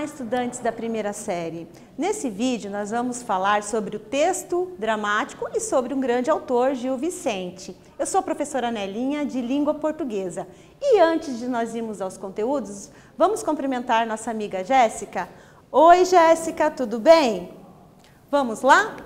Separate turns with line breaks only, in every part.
Olá, estudantes da primeira série. Nesse vídeo nós vamos falar sobre o texto dramático e sobre um grande autor, Gil Vicente. Eu sou a professora Nelinha, de Língua Portuguesa. E antes de nós irmos aos conteúdos, vamos cumprimentar nossa amiga Jéssica. Oi, Jéssica, tudo bem? Vamos lá?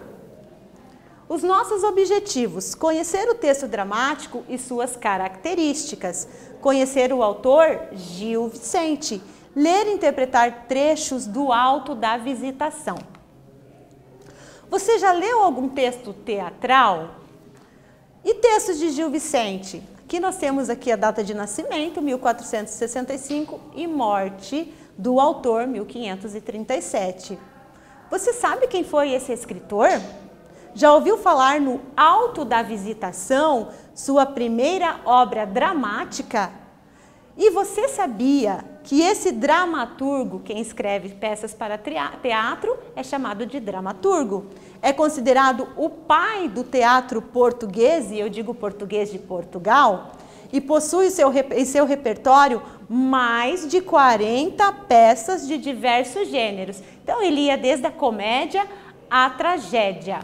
Os nossos objetivos: conhecer o texto dramático e suas características, conhecer o autor, Gil Vicente, ler e interpretar trechos do Alto da Visitação. Você já leu algum texto teatral? E textos de Gil Vicente? Aqui nós temos aqui a data de nascimento, 1465, e morte do autor, 1537. Você sabe quem foi esse escritor? Já ouviu falar no Alto da Visitação, sua primeira obra dramática? E você sabia que esse dramaturgo, quem escreve peças para teatro, é chamado de dramaturgo? É considerado o pai do teatro português, e eu digo português de Portugal, e possui em seu repertório mais de 40 peças de diversos gêneros. Então ele ia desde a comédia à tragédia.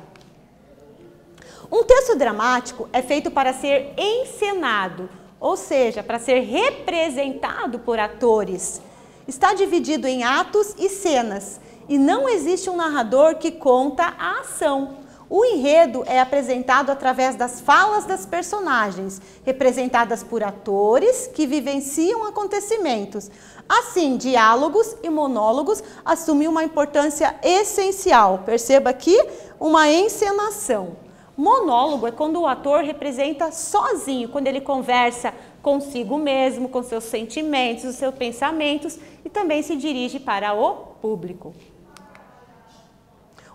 Um texto dramático é feito para ser encenado, ou seja, para ser representado por atores. Está dividido em atos e cenas, e não existe um narrador que conta a ação. O enredo é apresentado através das falas das personagens, representadas por atores que vivenciam acontecimentos. Assim, diálogos e monólogos assumem uma importância essencial. Perceba aqui uma encenação. Monólogo é quando o ator representa sozinho, quando ele conversa consigo mesmo, com seus sentimentos, os seus pensamentos e também se dirige para o público.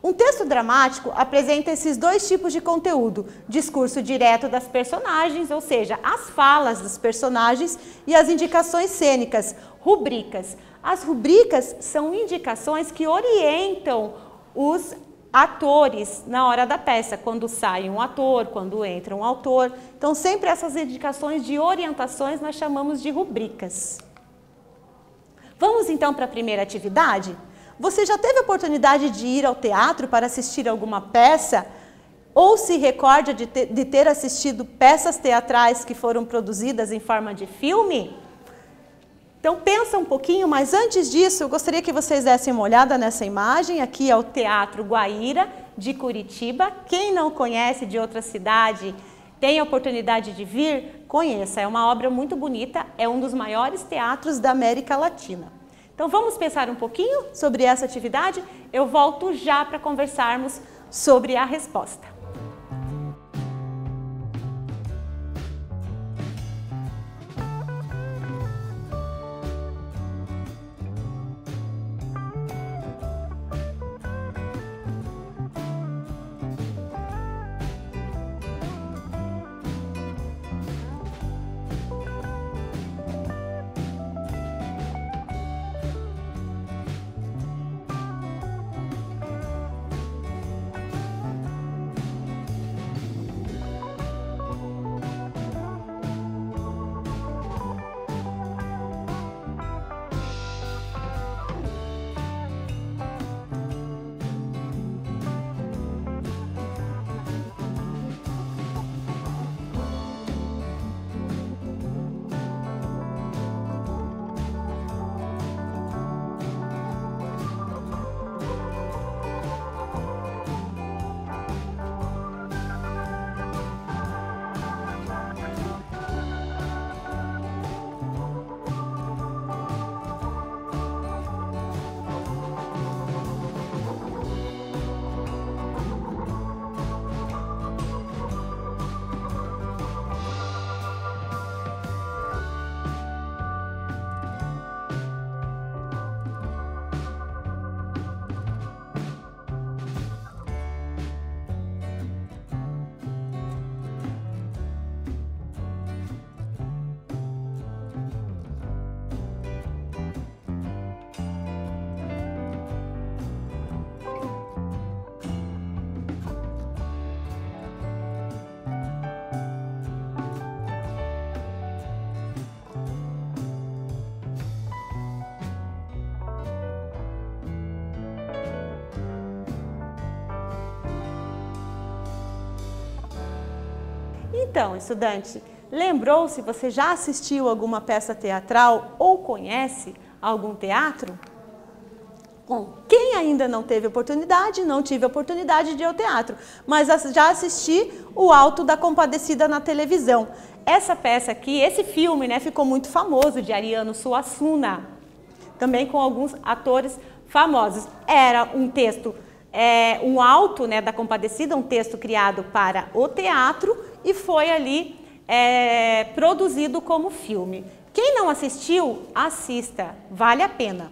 Um texto dramático apresenta esses dois tipos de conteúdo: discurso direto das personagens, ou seja, as falas dos personagens, e as indicações cênicas, rubricas. As rubricas são indicações que orientam os atores na hora da peça, quando sai um ator, quando entra um autor. Então, sempre essas indicações de orientações nós chamamos de rubricas. Vamos então para a primeira atividade? Você já teve a oportunidade de ir ao teatro para assistir alguma peça? Ou se recorda de ter assistido peças teatrais que foram produzidas em forma de filme? Então pensa um pouquinho, mas antes disso eu gostaria que vocês dessem uma olhada nessa imagem. Aqui é o Teatro Guaíra de Curitiba. Quem não conhece de outra cidade, tem a oportunidade de vir, conheça. É uma obra muito bonita, é um dos maiores teatros da América Latina. Então vamos pensar um pouquinho sobre essa atividade? Eu volto já para conversarmos sobre a resposta. Então, estudante, lembrou se você já assistiu alguma peça teatral ou conhece algum teatro? Bom, quem ainda não teve oportunidade, não tive oportunidade de ir ao teatro, mas já assisti o Alto da Compadecida na televisão. Essa peça aqui, esse filme, né, ficou muito famoso, de Ariano Suassuna, também com alguns atores famosos. Era um texto, um Alto, né, da Compadecida, um texto criado para o teatro e foi ali produzido como filme. Quem não assistiu, assista, vale a pena.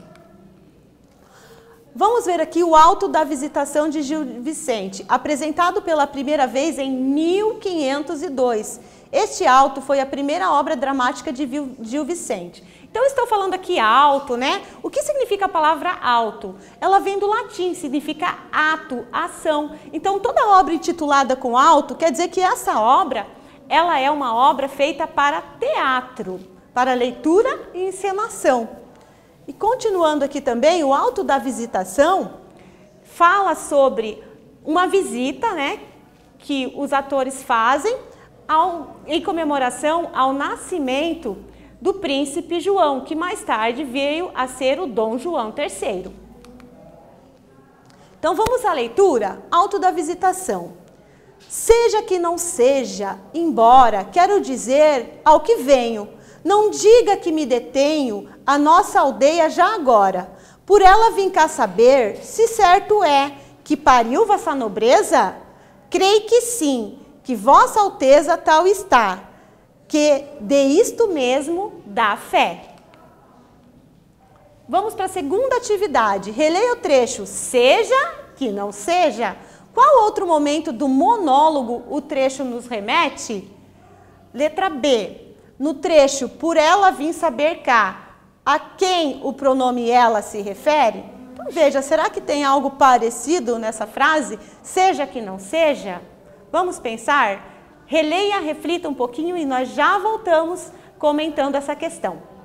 Vamos ver aqui o Alto da Visitação de Gil Vicente, apresentado pela primeira vez em 1502. Este alto foi a primeira obra dramática de Gil Vicente. Então, estou falando aqui alto, né? O que significa a palavra alto? Ela vem do latim, significa ato, ação. Então, toda obra intitulada com alto quer dizer que essa obra, ela é uma obra feita para teatro, para leitura e encenação. E continuando aqui também, o Alto da Visitação fala sobre uma visita, né, que os atores fazem em comemoração ao nascimento do príncipe João, que mais tarde veio a ser o Dom João III. Então vamos à leitura. Alto da Visitação. Seja que não seja, embora, quero dizer ao que venho, não diga que me detenho a nossa aldeia já agora. Por ela vim cá saber se certo é que pariu vossa nobreza? Creio que sim, que vossa alteza tal está, que de isto mesmo dá fé. Vamos para a segunda atividade. Releia o trecho, seja que não seja. Qual outro momento do monólogo o trecho nos remete? Letra B. No trecho, por ela vim saber cá, a quem o pronome ela se refere? Então veja, será que tem algo parecido nessa frase? Seja que não seja? Vamos pensar? Releia, reflita um pouquinho e nós já voltamos comentando essa questão.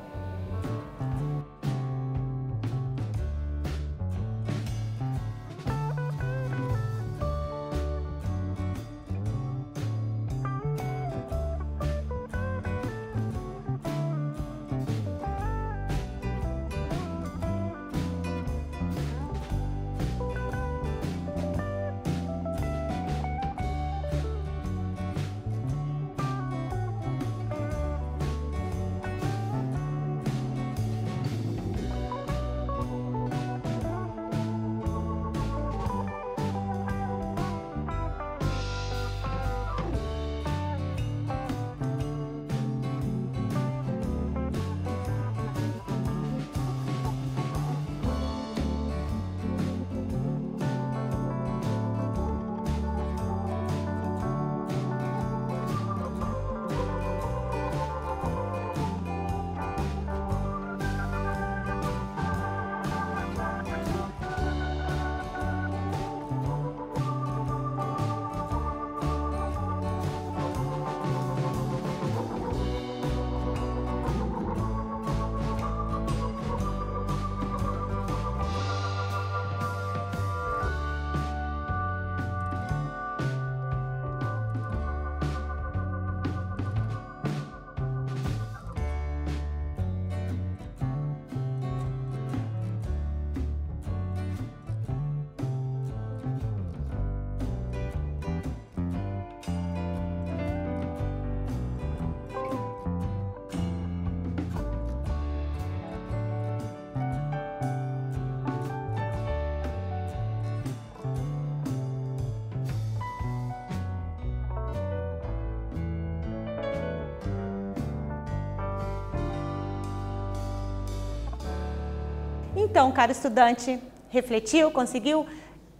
Então, caro estudante, refletiu, conseguiu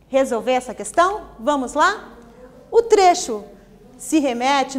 resolver essa questão? Vamos lá? O trecho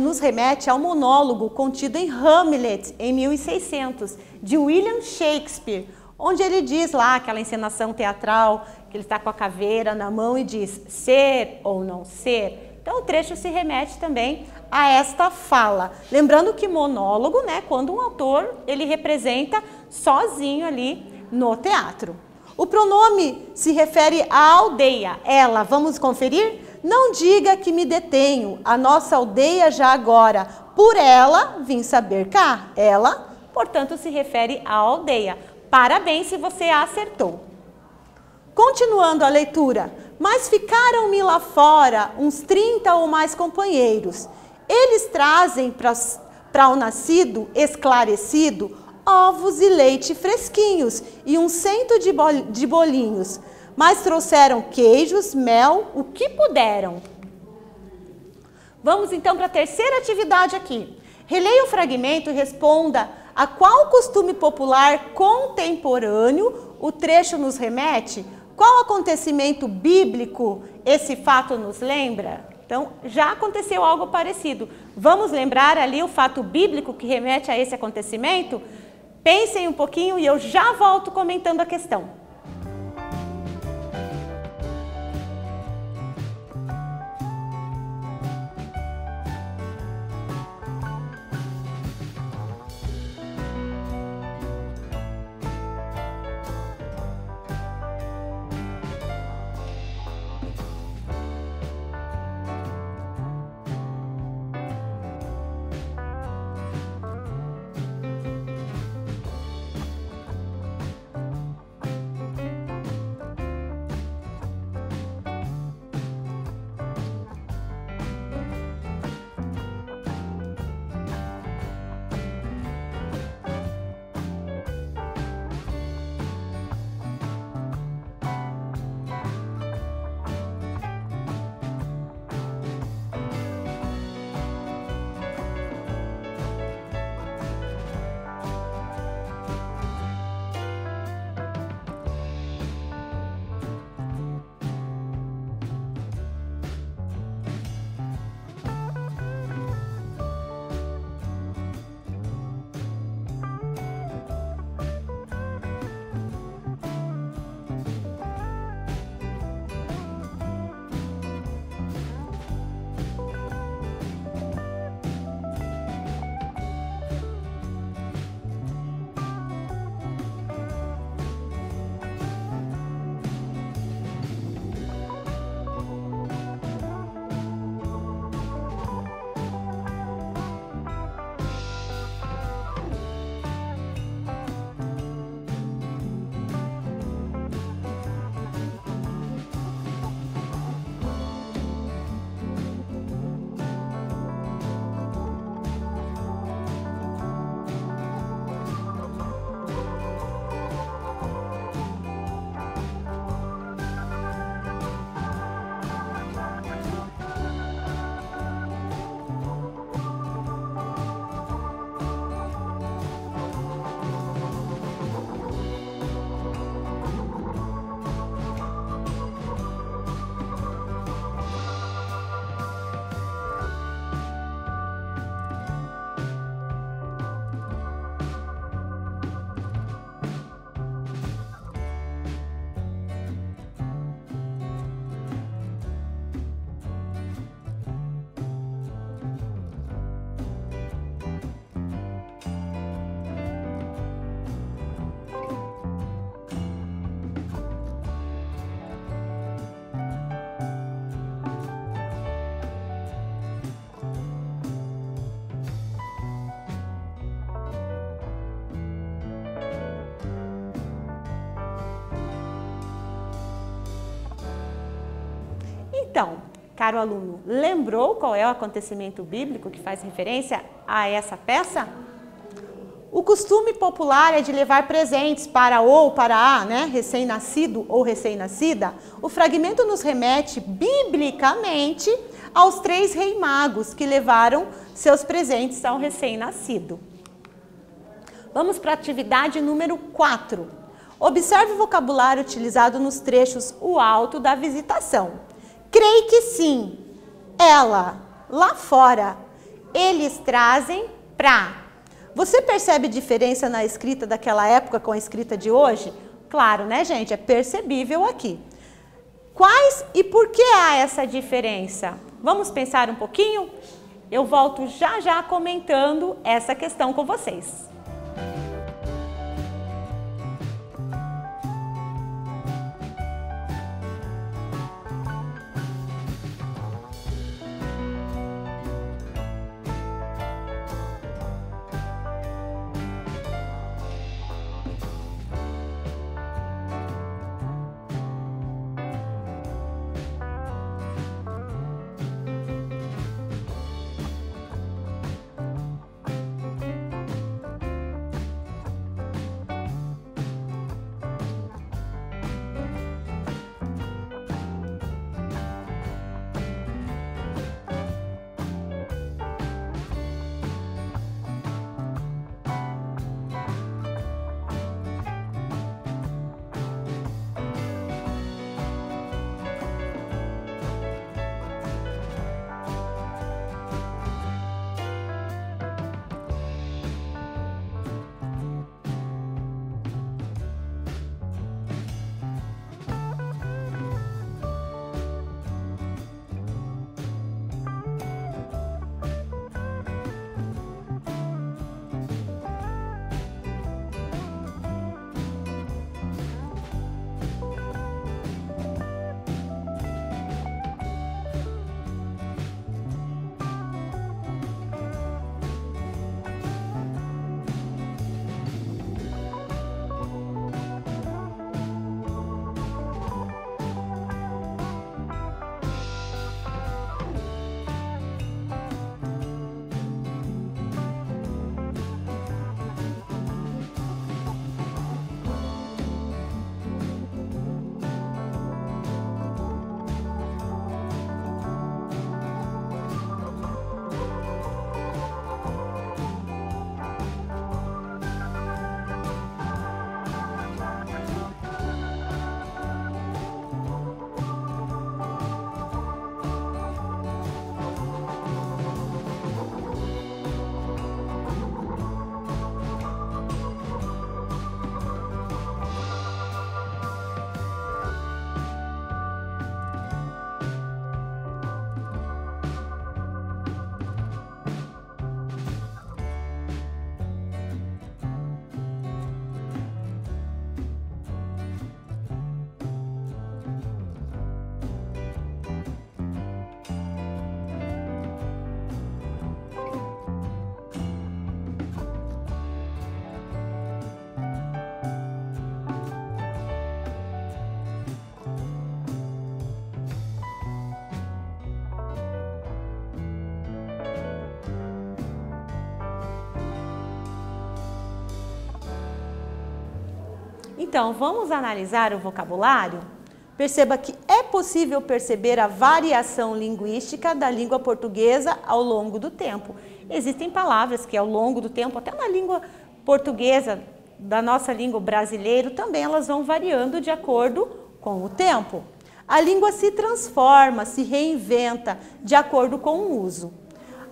nos remete ao monólogo contido em Hamlet, em 1600, de William Shakespeare, onde ele diz lá, aquela encenação teatral, que ele está com a caveira na mão e diz ser ou não ser. Então, o trecho se remete também a esta fala. Lembrando que monólogo, né, quando um autor, ele representa sozinho ali no teatro. O pronome se refere à aldeia, ela, vamos conferir? Não diga que me detenho, a nossa aldeia já agora, por ela vim saber cá. Ela, portanto, se refere à aldeia. Parabéns se você acertou. Continuando a leitura, mas ficaram-me lá fora uns 30 ou mais companheiros. Eles trazem para o nascido esclarecido ovos e leite fresquinhos e um cento de bolinhos. Mas trouxeram queijos, mel, o que puderam. Vamos então para a terceira atividade aqui. Releia o fragmento e responda a qual costume popular contemporâneo o trecho nos remete. Qual acontecimento bíblico esse fato nos lembra? Então, já aconteceu algo parecido. Vamos lembrar ali o fato bíblico que remete a esse acontecimento? Pensem um pouquinho e eu já volto comentando a questão. Então, caro aluno, lembrou qual é o acontecimento bíblico que faz referência a essa peça? O costume popular é de levar presentes para a, recém-nascido ou recém-nascida. O fragmento nos remete biblicamente aos 3 reis magos que levaram seus presentes ao recém-nascido. Vamos para a atividade número 4. Observe o vocabulário utilizado nos trechos o alto da visitação. Creio que sim. Ela, lá fora. Eles trazem pra. Você percebe diferença na escrita daquela época com a escrita de hoje? Claro, né, gente? É percebível aqui. Quais e por que há essa diferença? Vamos pensar um pouquinho? Eu volto já já comentando essa questão com vocês. Então, vamos analisar o vocabulário? Perceba que é possível perceber a variação linguística da língua portuguesa ao longo do tempo. Existem palavras que ao longo do tempo, até na língua portuguesa, da nossa língua brasileira, também elas vão variando de acordo com o tempo. A língua se transforma, se reinventa de acordo com o uso.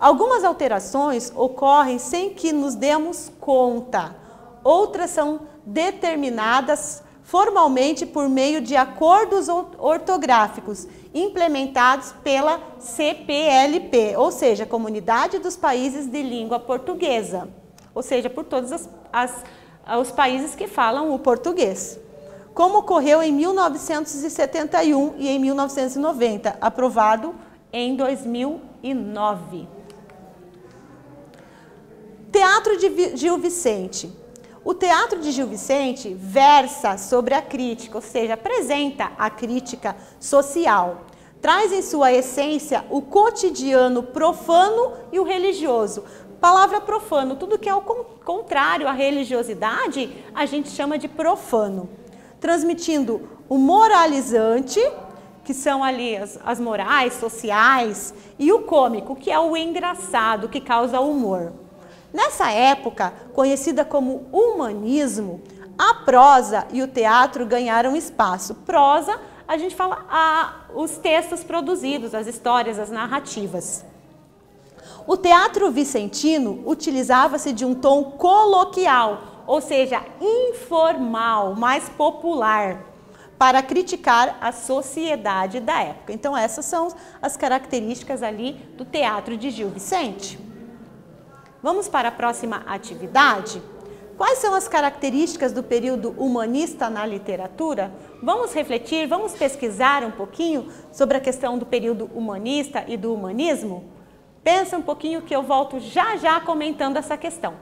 Algumas alterações ocorrem sem que nos demos conta. Outras são determinadas formalmente por meio de acordos ortográficos implementados pela CPLP, ou seja, Comunidade dos Países de Língua Portuguesa, ou seja, por todos os países que falam o português. Como ocorreu em 1971 e em 1990, aprovado em 2009. Teatro de Gil Vicente. O Teatro de Gil Vicente versa sobre a crítica, ou seja, apresenta a crítica social. Traz em sua essência o cotidiano profano e o religioso. Palavra profano, tudo que é o contrário à religiosidade, a gente chama de profano. Transmitindo o moralizante, que são ali as morais sociais, e o cômico, que é o engraçado, que causa humor. Nessa época, conhecida como humanismo, a prosa e o teatro ganharam espaço. Prosa, a gente fala os textos produzidos, as histórias, as narrativas. O teatro vicentino utilizava-se de um tom coloquial, ou seja, informal, mais popular, para criticar a sociedade da época. Então, essas são as características ali do Teatro de Gil Vicente. Vamos para a próxima atividade? Quais são as características do período humanista na literatura? Vamos refletir, vamos pesquisar um pouquinho sobre a questão do período humanista e do humanismo? Pensa um pouquinho que eu volto já já comentando essa questão.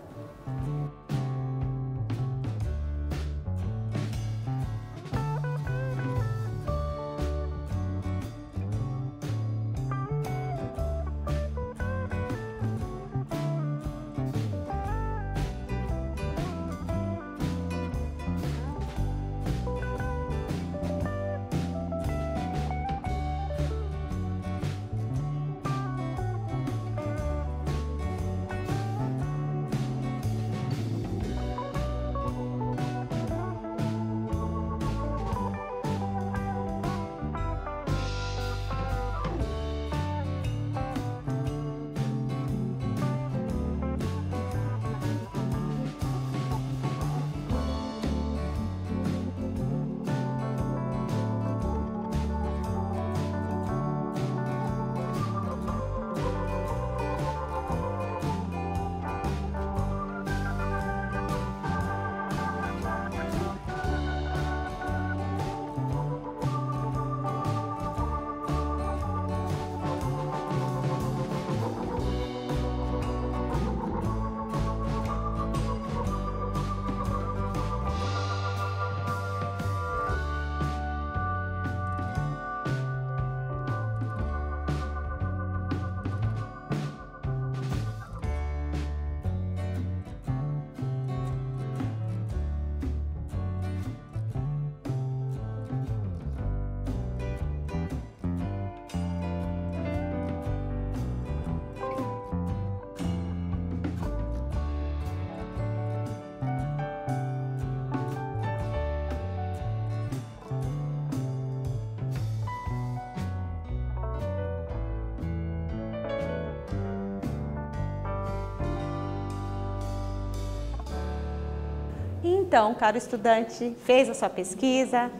Então, caro estudante, fez a sua pesquisa,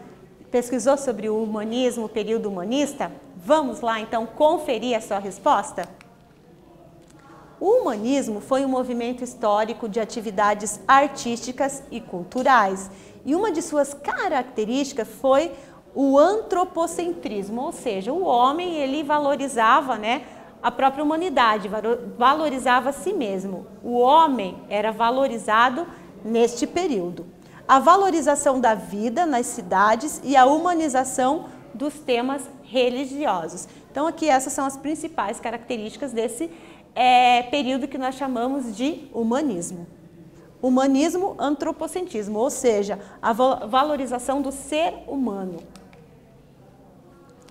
pesquisou sobre o humanismo, o período humanista? Vamos lá, então, conferir a sua resposta? O humanismo foi um movimento histórico de atividades artísticas e culturais. E uma de suas características foi o antropocentrismo, ou seja, o homem ele valorizava, a própria humanidade, valorizava a si mesmo. O homem era valorizado neste período. A valorização da vida nas cidades e a humanização dos temas religiosos. Então, aqui essas são as principais características desse período que nós chamamos de humanismo. Humanismo, antropocentrismo, ou seja, a valorização do ser humano.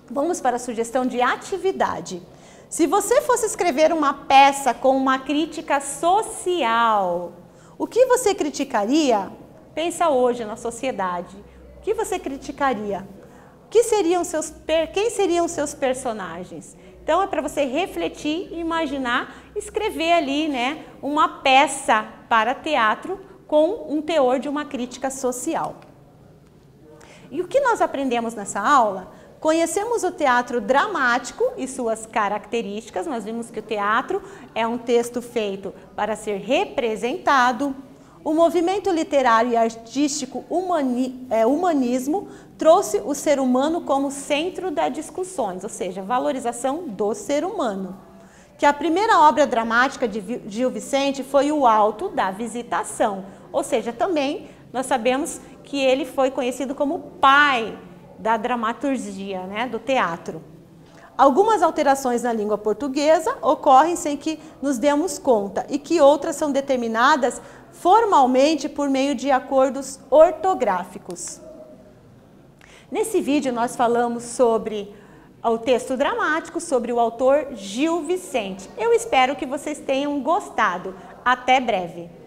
Vamos para a sugestão de atividade. Se você fosse escrever uma peça com uma crítica social, o que você criticaria? Pensa hoje na sociedade. O que você criticaria? Quem seriam os seus personagens? Então é para você refletir, imaginar, escrever ali, né, uma peça para teatro com um teor de uma crítica social. E o que nós aprendemos nessa aula? Conhecemos o teatro dramático e suas características. Nós vimos que o teatro é um texto feito para ser representado. O movimento literário e artístico humanismo trouxe o ser humano como centro das discussões, ou seja, valorização do ser humano. Que a primeira obra dramática de Gil Vicente foi o Auto da Visitação, ou seja, também nós sabemos que ele foi conhecido como pai da dramaturgia, né, do teatro. Algumas alterações na língua portuguesa ocorrem sem que nos demos conta e que outras são determinadas formalmente por meio de acordos ortográficos. Nesse vídeo nós falamos sobre o texto dramático, sobre o autor Gil Vicente. Eu espero que vocês tenham gostado. Até breve!